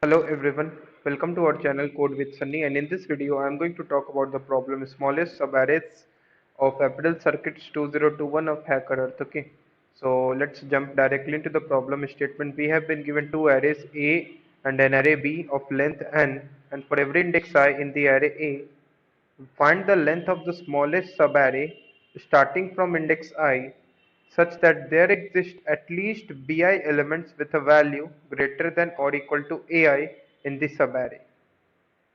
Hello everyone, welcome to our channel Code with Sunny, and in this video I am going to talk about the problem smallest subarrays of April circuits 2021 of Hackerearth. Okay, so let's jump directly into the problem statement. We have been given two arrays A and an array B of length n, and for every index I in the array A, find the length of the smallest subarray starting from index I such that there exist at least bi elements with a value greater than or equal to ai in the subarray,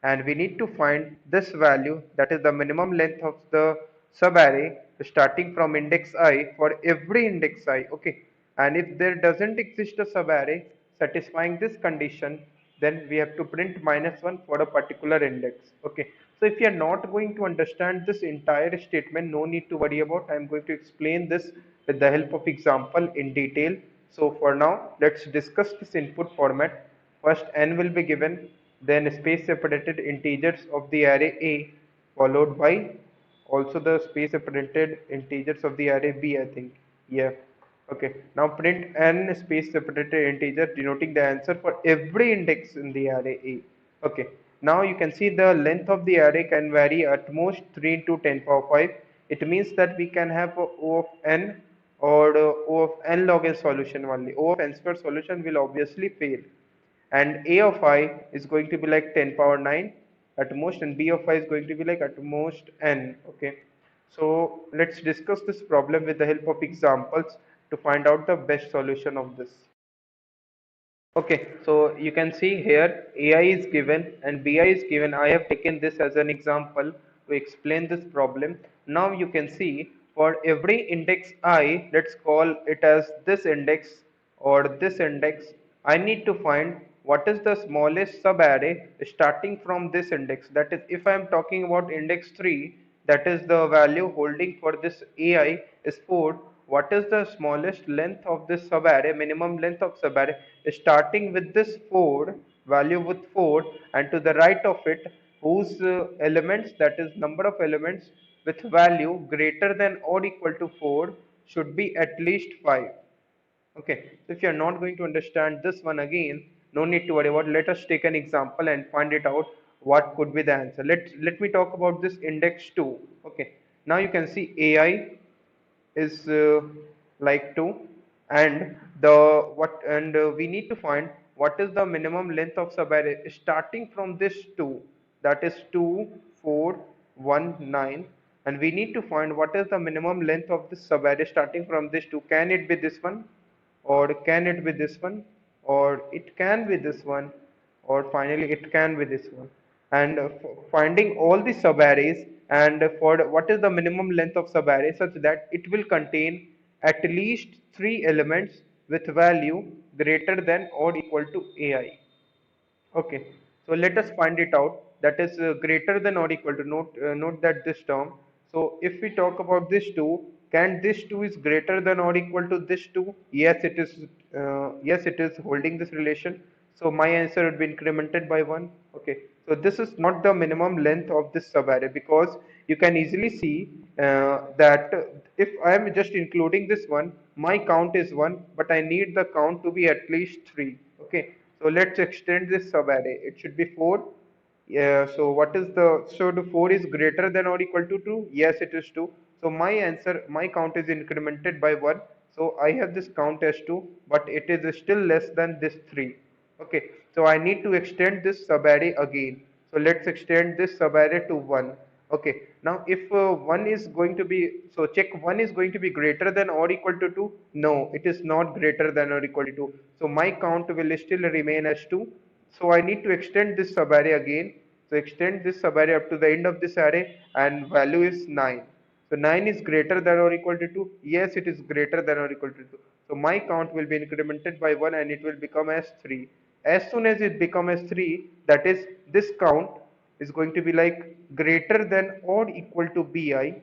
and we need to find this value, that is the minimum length of the subarray starting from index I for every index I. Okay, and if there doesn't exist a subarray satisfying this condition, then we have to print -1 for a particular index. Okay, so if you are not going to understand this entire statement, no need to worry about. I am going to explain this with the help of example in detail. So for now, let's discuss this input format. First n will be given, then space separated integers of the array A, followed by also the space separated integers of the array B, I think. Yeah. Okay. Now print n space separated integer denoting the answer for every index in the array A. Okay. Now you can see the length of the array can vary at most 3 into 10 power 5. It means that we can have O of n or O of n log n solution only. O of n square solution will obviously fail, and a of I is going to be like 10 power 9 at most, and b of I is going to be like at most n. Okay, so let's discuss this problem with the help of examples to find out the best solution of this. Okay, so you can see here ai is given and bi is given. I have taken this as an example to explain this problem. Now you can see for every index I, let's call it as this index or this index, I need to find what is the smallest subarray starting from this index. That is, if I am talking about index 3, that is the value holding for this ai is 4. What is the smallest length of this subarray, minimum length of subarray, starting with this 4, value with 4, and to the right of it, whose elements, that is number of elements with value greater than or equal to 4, should be at least 5. Okay, so if you are not going to understand this one again, no need to worry about. Let us take an example and find it out what could be the answer. Let me talk about this index 2. Okay, now you can see ai is like 2, and the what and we need to find what is the minimum length of subarray starting from this 2, that is 2 4 1 9, and we need to find what is the minimum length of this subarray starting from this 2. Can it be this one, or can it be this one, or it can be this one, or finally it can be this one. And finding all the subarrays, and for what is the minimum length of subarray such that it will contain at least 3 elements with value greater than or equal to ai. Okay, so let us find it out. That is greater than or equal to, note that this term. So if we talk about this 2, can this 2 is greater than or equal to this 2? Yes, it is. Yes, it is holding this relation. So my answer would be incremented by 1. Okay, so this is not the minimum length of this subarray, because you can easily see that if I am just including this one, my count is 1, but I need the count to be at least 3. Okay, so let's extend this subarray. It should be 4. Yeah, so what is the, so the 4 is greater than or equal to 2? Yes, it is 2. So my answer, my count is incremented by 1. So I have this count as 2, but it is still less than this 3. Okay, so I need to extend this subarray again. So let's extend this subarray to 1. Okay, now if 1 is going to be, so check 1 is going to be greater than or equal to 2. No, it is not greater than or equal to 2. So my count will still remain as 2. So I need to extend this subarray again. So extend this subarray up to the end of this array, and value is 9. So 9 is greater than or equal to 2. Yes, it is greater than or equal to 2. So my count will be incremented by 1 and it will become as 3. As soon as it becomes as 3, that is, this count is going to be like greater than or equal to bi,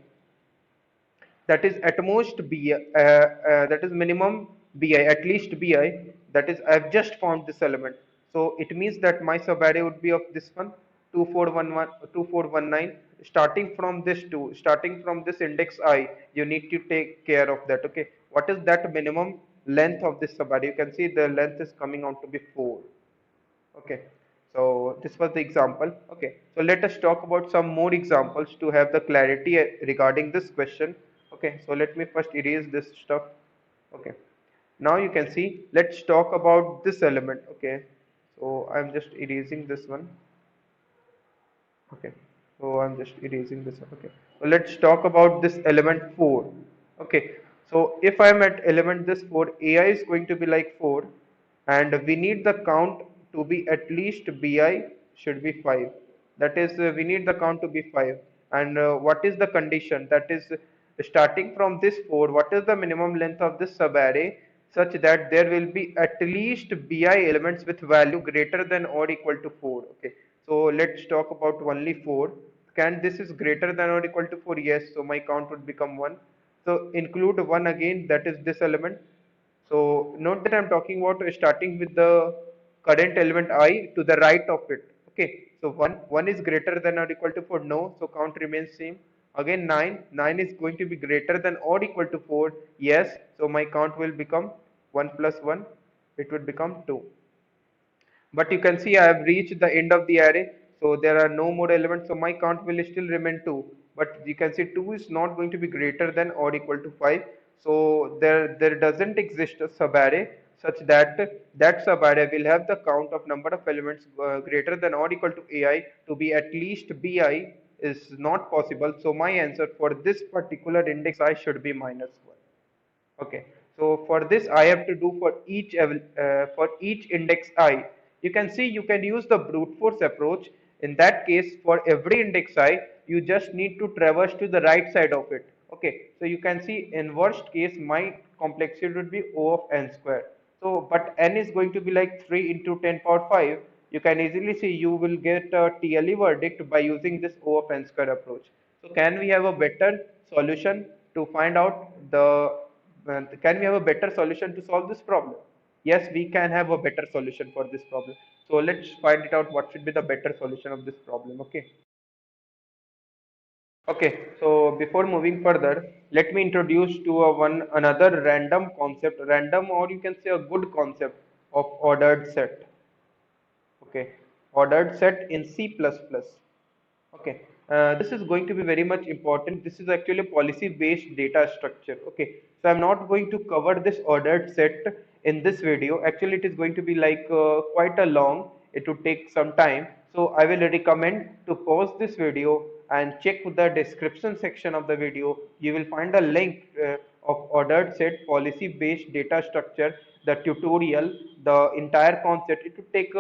that is at most bi, that is minimum bi, at least bi, that is I have just found this element. So it means that my subarray would be of this one, 2411 2419, starting from this 2, starting from this index I. You need to take care of that. Okay, what is that minimum length of this subarray? You can see the length is coming out to be 4. Okay, so this was the example. Okay, so let us talk about some more examples to have the clarity regarding this question. Okay, so let me first erase this stuff. Okay, now you can see, let's talk about this element. Okay, so I'm just erasing this one. Okay, so I'm just erasing this one. Okay, so let's talk about this element 4. Okay, so if I'm at element this 4, AI is going to be like 4, and we need the count to be at least bi should be 5. That is, we need the count to be 5. And what is the condition? That is, starting from this 4, what is the minimum length of this subarray such that there will be at least bi elements with value greater than or equal to 4. Okay, so let's talk about only 4. Can this is greater than or equal to 4? Yes, so my count would become 1. So include 1 again, that is this element. So note that I'm talking about starting with the current element I to the right of it. Okay, so 1 is greater than or equal to 4. No, so count remains same. Again 9 is going to be greater than or equal to 4. Yes, so my count will become 1 plus 1. It would become 2. But you can see I have reached the end of the array, so there are no more elements, so my count will still remain 2. But you can see 2 is not going to be greater than or equal to 5, so there doesn't exist a subarray such that that subarray will have the count of number of elements greater than or equal to ai to be at least bi is not possible. So my answer for this particular index I should be -1. Okay, so for this I have to do for each index I. You can see you can use the brute force approach. In that case, for every index I, you just need to traverse to the right side of it. Okay, so you can see in worst case my complexity would be O of n square. So, but n is going to be like 3 into 10 power 5. You can easily see you will get a TLE verdict by using this O of n square approach. So, can we have a better solution to find out the can we have a better solution to solve this problem? Yes, we can have a better solution for this problem. So let's find it out what should be the better solution of this problem. Okay. Okay. So before moving further, let me introduce to one another random concept, random or you can say a good concept of ordered set. Okay, ordered set in C++. Okay, this is going to be very much important. This is actually a policy-based data structure. Okay, so I'm not going to cover this ordered set in this video. Actually, it is going to be like quite a long. It would take some time. So I will recommend to pause this video and check the description section of the video. You will find a link of ordered set policy-based data structure, the tutorial, the entire concept. It would take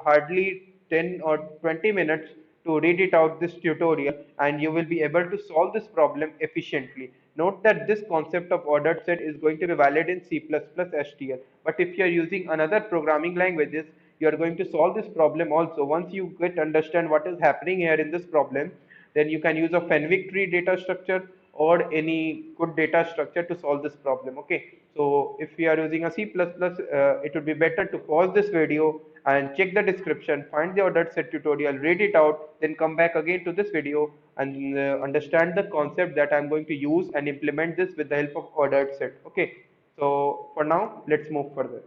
hardly 10 or 20 minutes to read it out this tutorial, and you will be able to solve this problem efficiently. Note that this concept of ordered set is going to be valid in C++ STL, but if you are using another programming languages, you are going to solve this problem also. Once you get understand what is happening here in this problem, then you can use a fenwick tree data structure or any good data structure to solve this problem. Okay, so if we are using a C++, it would be better to pause this video and check the description, find the ordered set tutorial, read it out, then come back again to this video and understand the concept that I'm going to use and implement this with the help of ordered set. Okay, so for now let's move further.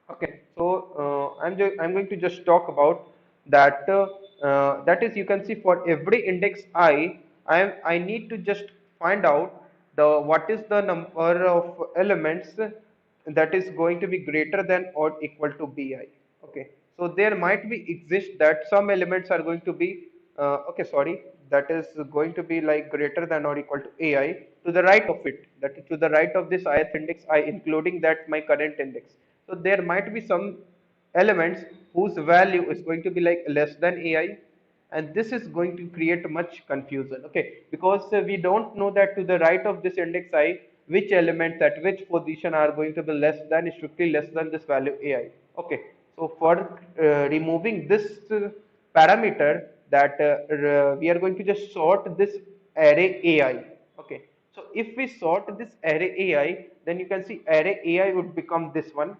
Okay, so I'm going to just talk about that. That is, you can see for every index I need to just find out the what is the number of elements that is going to be greater than or equal to bi. Okay, so there might be exist that some elements are going to be okay, sorry, that is going to be like greater than or equal to ai to the right of it, that is to the right of this ith index I, including that my current index. So there might be some elements whose value is going to be like less than ai, and this is going to create much confusion. Okay, because we don't know that to the right of this index I which elements at which position are going to be less than, strictly less than this value ai. Okay, so for removing this parameter, that we are going to just sort this array ai. Okay, so if we sort this array ai, then you can see array ai would become this one.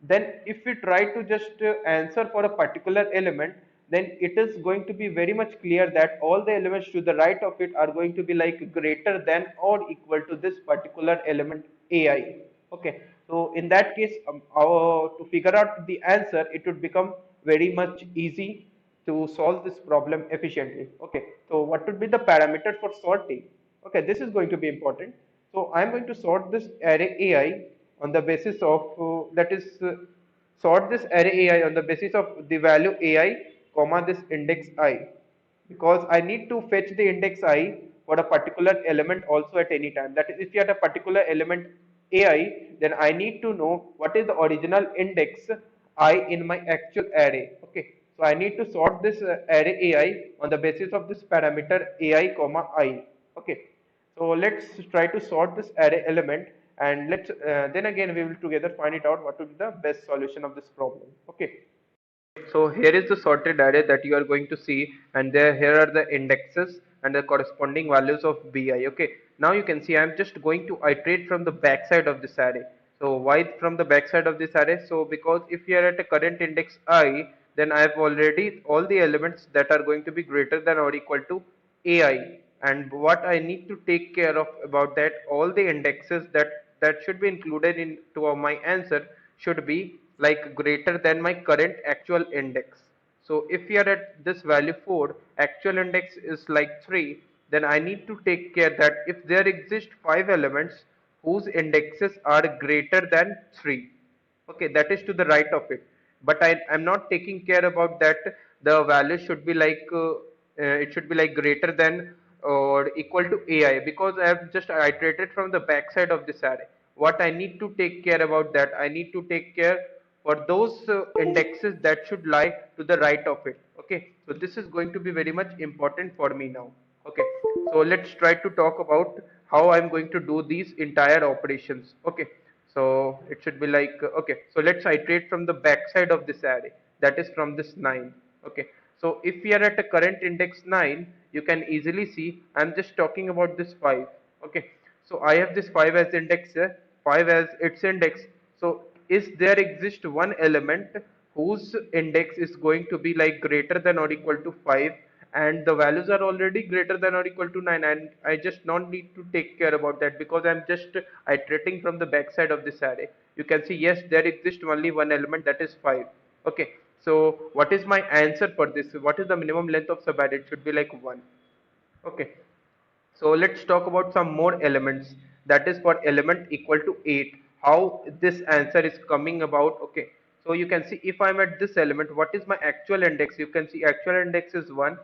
Then if we try to just answer for a particular element, then it is going to be very much clear that all the elements to the right of it are going to be like greater than or equal to this particular element ai. Okay, So in that case, to figure out the answer, it would become very much easy to solve this problem efficiently. Okay, so what would be the parameter for sorting? Okay, this is going to be important. So I'm going to sort this array AI on the basis of sort this array AI on the basis of the value AI comma this index I, because I need to fetch the index I for a particular element also at any time. That is, if you have a particular element AI, then I need to know what is the original index I in my actual array. Okay, so I need to sort this array AI on the basis of this parameter AI comma I. Okay, so let's try to sort this array element, and let's then again we will together find it out what would be the best solution of this problem. Okay. So here is the sorted array that you are going to see, and here are the indexes and the corresponding values of bi. Okay, now you can see I am just going to iterate from the backside of this array. So why from the backside of this array? So because if you are at a current index I, then I have already all the elements that are going to be greater than or equal to ai, and what I need to take care of about that, all the indexes that should be included into my answer should be like greater than my current actual index. So if we are at this value 4, actual index is like 3, then I need to take care that if there exist 5 elements whose indexes are greater than 3, okay, that is to the right of it, but I'm not taking care about that the value should be it should be like greater than or equal to ai, because I have just iterated from the backside of this array. What I need to take care about that, I need to take care for those indexes that should lie to the right of it. Okay, so this is going to be very much important for me now. Okay, so let's try to talk about how I'm going to do these entire operations. Okay, so it should be like okay, so let's iterate from the backside of this array, that is from this 9. Okay, so if we are at a current index 9, you can easily see I'm just talking about this 5. Okay, so I have this 5 as index, 5 as its index. So is there exist one element whose index is going to be like greater than or equal to 5, and the values are already greater than or equal to 9, and I just not need to take care about that because I'm just iterating from the backside of this array. You can see yes, there exists only one element, that is 5. Okay, so what is my answer for this? What is the minimum length of subarray? It should be like 1. Okay, so let's talk about some more elements. That is for element equal to 8. How this answer is coming about? Okay. So you can see if I'm at this element, what is my actual index? You can see actual index is 1,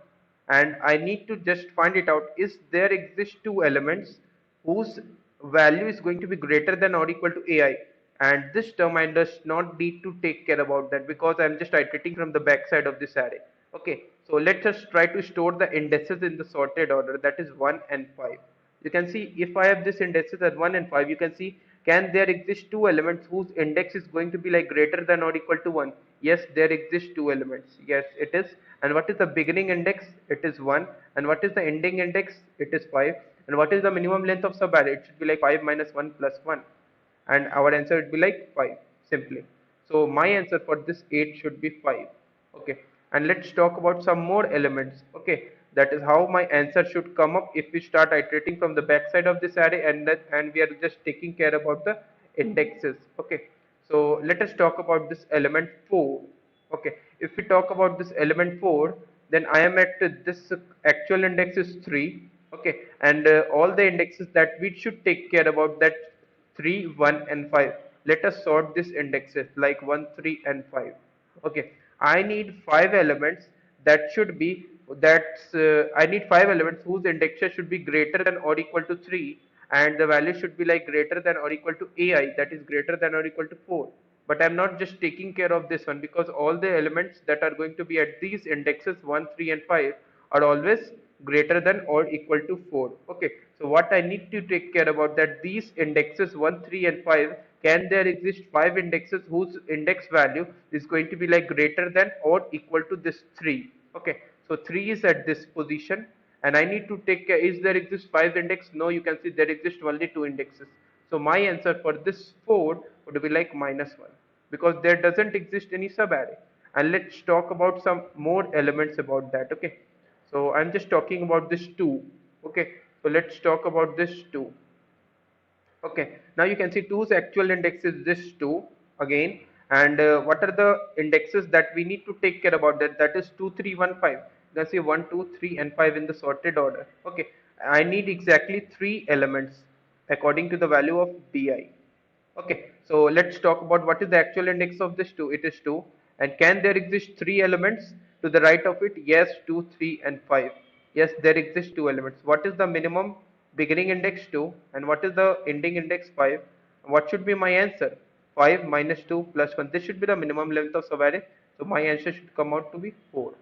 and I need to just find it out. Is there exist two elements whose value is going to be greater than or equal to ai? And this term I does not need to take care about that because I'm just iterating from the backside of this array. Okay, so let us try to store the indices in the sorted order, that is 1 and 5. You can see if I have this indices at 1 and 5, you can see can there exist two elements whose index is going to be like greater than or equal to 1? Yes, there exist two elements. Yes, it is. And what is the beginning index? It is 1. And what is the ending index? It is 5. And what is the minimum length of subarray? It should be like 5 minus 1 plus 1, and our answer would be like 5 simply. So my answer for this 8 should be 5. Okay, and let's talk about some more elements. Okay, that is how my answer should come up if we start iterating from the backside of this array, and we are just taking care about the indexes. Okay, so let us talk about this element 4. Okay, if we talk about this element 4, then I am at this actual index is 3. Okay, and all the indexes that we should take care about, that 3, 1 and 5. Let us sort these indexes like 1, 3 and 5. Okay, I need 5 elements that should be I need 5 elements whose indexes should be greater than or equal to 3, and the value should be like greater than or equal to ai, that is greater than or equal to 4. But I'm not just taking care of this one because all the elements that are going to be at these indexes 1, 3 and 5 are always greater than or equal to 4. Okay, so what I need to take care about that these indexes 1, 3 and 5, can there exist 5 indexes whose index value is going to be like greater than or equal to this 3. Okay, so 3 is at this position, and I need to take care, is there exist 5 index? No, you can see there exist only 2 indexes. So my answer for this 4 would be like minus 1, because there doesn't exist any subarray. And let's talk about some more elements about that. Okay, so I'm just talking about this 2. Okay, so let's talk about this 2. Okay, Now you can see 2's actual index is this 2 again, and what are the indexes that we need to take care about that? That is 2, 3, 1, 5. You can see 1, 2, 3, and 5 in the sorted order. Okay, I need exactly 3 elements according to the value of bi. Okay, so let's talk about what is the actual index of this 2. It is 2. And can there exist 3 elements to the right of it? Yes, 2, 3, and 5. Yes, there exist 2 elements. What is the minimum beginning index? 2. And what is the ending index? 5. What should be my answer? 5 minus 2 plus 1. This should be the minimum length of subarray. So my answer should come out to be 4.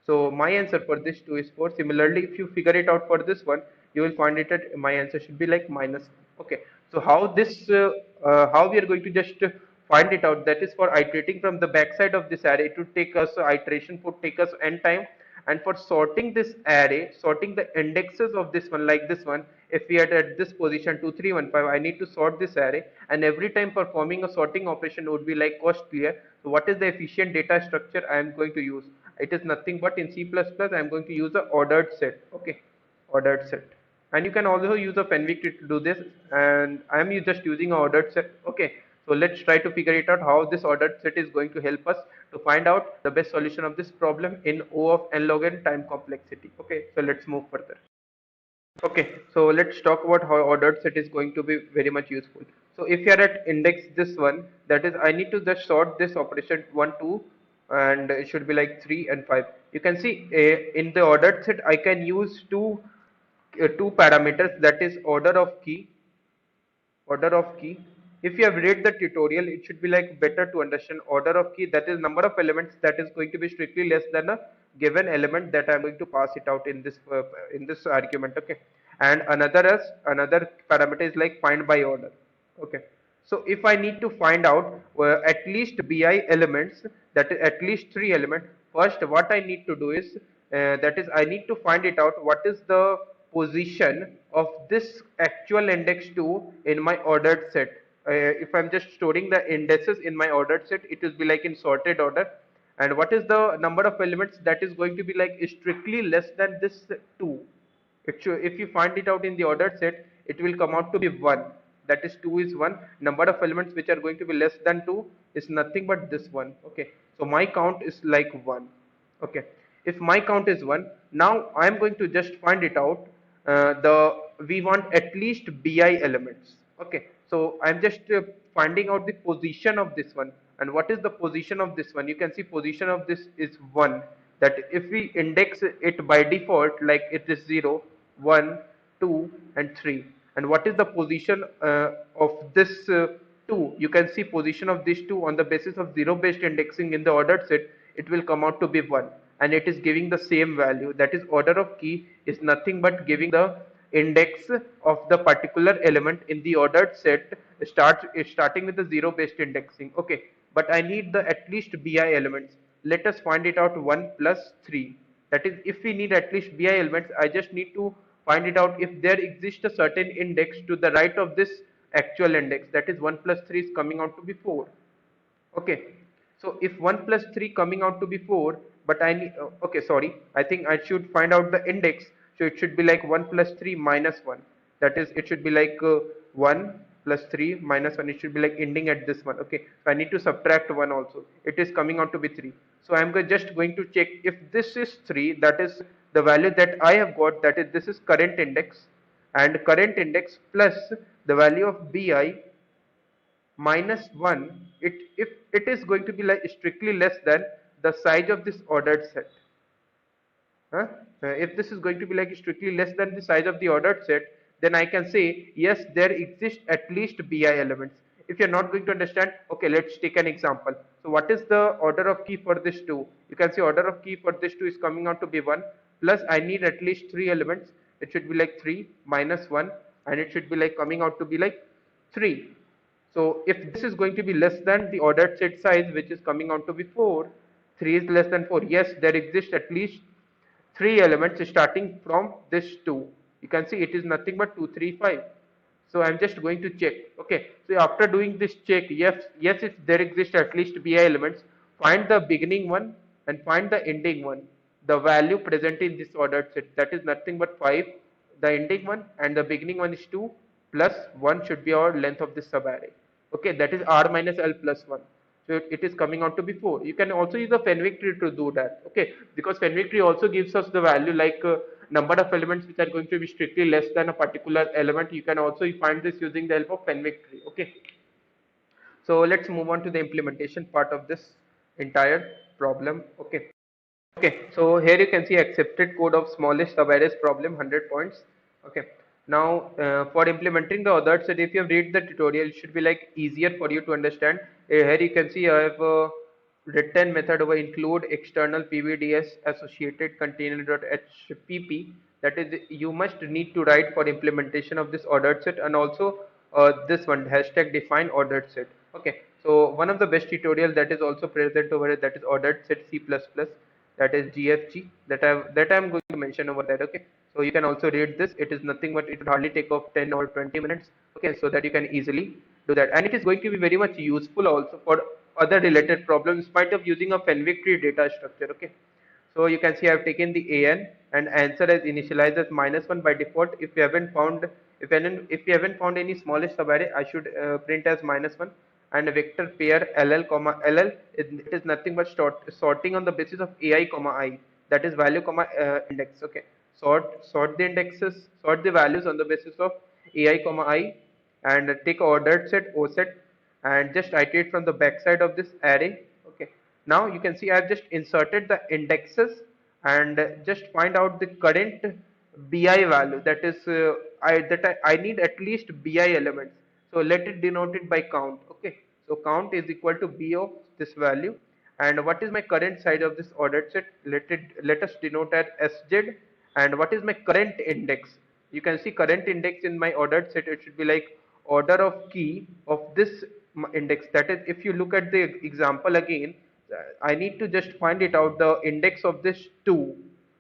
So my answer for this 2 is 4. Similarly, if you figure it out for this one, you will find it at my answer should be like minus. Okay. So how we are going to just find it out? That is for iterating from the backside of this array. It would take us iteration would take us n time, and for sorting this array, sorting the indexes of this one like this one. If we are at this position 2, 3, 1, 5, I need to sort this array, and every time performing a sorting operation would be like cost clear. So what is the efficient data structure I am going to use? It is nothing but in C++ I am going to use a ordered set. Okay, ordered set. And you can also use a fenwick to do this, and I am just using a ordered set. Okay, so let's try to figure it out how this ordered set is going to help us to find out the best solution of this problem in O of nlogn time complexity. Okay, so let's move further. Okay, so let's talk about how ordered set is going to be very much useful. So if you are at index this one, that is I need to just sort this operation 1, 2, and it should be like 3 and 5. You can see in the ordered set I can use two parameters, that is order of key. If you have read the tutorial, it should be like better to understand order of key, that is number of elements that is going to be strictly less than a given element that I'm going to pass it out in this argument. Okay, and another parameter is like find by order. Okay, so if I need to find out at least bi elements, that is at least 3 elements, first what I need to do is that is I need to find it out what is the position of this actual index 2 in my ordered set. If I'm just storing the indices in my ordered set, it will be like in sorted order. And what is the number of elements that is going to be like strictly less than this 2? If you find it out in the ordered set, it will come out to be 1. That is 2 is 1. Number of elements which are going to be less than 2 is nothing but this one. Okay, so my count is like 1. Okay, if my count is 1, now I am going to just find it out. We want at least bi elements. Okay, so I'm just finding out the position of this one. And what is the position of this one? You can see position of this is 1. That if we index it by default, like it is 0, 1, 2, and 3. And what is the position of this 2? You can see position of these 2 on the basis of 0 based indexing in the ordered set, it will come out to be 1, and it is giving the same value. That is order of key is nothing but giving the index of the particular element in the ordered set starting with the 0 based indexing. Okay, but I need the at least bi elements. Let us find it out. 1 plus 3, that is if we need at least bi elements, I just need to find it out if there exists a certain index to the right of this actual index, that is 1 plus 3 is coming out to be 4. Okay, so if 1 plus 3 coming out to be 4, but I need, okay, sorry, I think I should find out the index. So it should be like 1 plus 3 minus 1. That is, it should be like 1 plus 3 minus 1. It should be like ending at this one. Okay, so I need to subtract 1 also. It is coming out to be 3. So I'm just going to check if this is 3, that is the value that I have got, that is this is current index, and current index plus the value of bi minus 1, if it is going to be like strictly less than the size of this ordered set. Huh? If this is going to be like strictly less than the size of the ordered set, then I can say yes, there exist at least bi elements. If you're not going to understand, okay, let's take an example. So what is the order of key for this 2? You can see order of key for this 2 is coming out to be 1, plus I need at least 3 elements. It should be like 3 minus 1, and it should be like coming out to be like 3. So if this is going to be less than the ordered set size, which is coming out to be 4, 3 is less than 4. Yes, there exist at least 3 elements starting from this 2. You can see it is nothing but 2, 3, 5. So I'm just going to check. Okay, so after doing this check, yes, if there exist at least bi elements, find the beginning one and find the ending one. The value present in this ordered set, that is nothing but 5, the ending one, and the beginning one is 2, plus 1 should be our length of this subarray. Okay, that is r minus l plus 1. So it is coming out to be 4. You can also use the fenwick tree to do that. Okay, because fenwick tree also gives us the value like number of elements which are going to be strictly less than a particular element. You can also find this using the help of fenwick tree. Okay, so let's move on to the implementation part of this entire problem. Okay. Okay, so here you can see accepted code of smallest subarrays problem 100 points. Okay, now for implementing the other set, if you have read the tutorial, it should be like easier for you to understand. Here you can see I have written method over include external pvds associated container.hpp. That is, you must need to write for implementation of this ordered set, and also this one hashtag define ordered set. Okay, so one of the best tutorial that is also present over here, that is ordered set C++, that is GFG, that I'm going to mention over there. Okay, so you can also read this. It is nothing but it would hardly take off 10 or 20 minutes. Okay, so that you can easily do that, and it is going to be very much useful also for other related problems in spite of using a fenwick tree data structure. Okay, so you can see I've taken the an and answer as initialized as -1 by default. If you haven't found any smallest subarray, I should print as -1, and a vector pair ll comma ll, it is nothing but sorting on the basis of ai comma I, that is value comma index. Okay, sort the indexes, sort the values on the basis of ai comma I, and take ordered set o set and just iterate from the backside of this array. Okay, now you can see I've just inserted the indexes and just find out the current bi value, that is I need at least bi elements, so let it denote it by count. Okay, so count is equal to b of this value, and what is my current size of this ordered set, let us denote as sj, and what is my current index. You can see current index in my ordered set, it should be like order of key of this index. That is, if you look at the example again, I need to just find it out the index of this 2,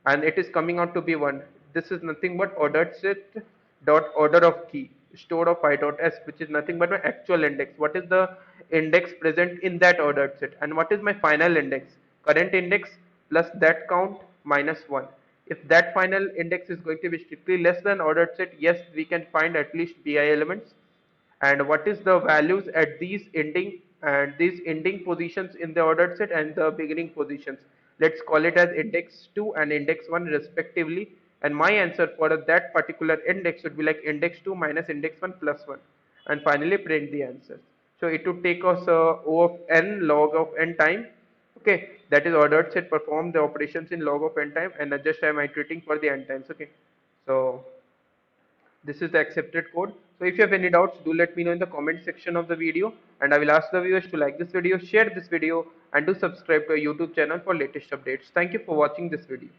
and it is coming out to be 1. This is nothing but ordered set dot order of key store of I dot s, which is nothing but my actual index. What is the index present in that ordered set, and what is my final index, current index plus that count minus 1. If that final index is going to be strictly less than ordered set, yes, we can find at least bi elements. And what is the values at these ending positions in the ordered set and the beginning positions. Let's call it as index 2 and index 1 respectively, and my answer for that particular index would be like index 2 minus index 1 plus 1, and finally print the answer. So it would take us O of n log of n time. Okay, that is ordered set perform the operations in log of n time, and just I am iterating for the n times. Okay, so this is the accepted code. So if you have any doubts, do let me know in the comment section of the video, and I will ask the viewers to like this video, share this video, and do subscribe to our YouTube channel for latest updates. Thank you for watching this video.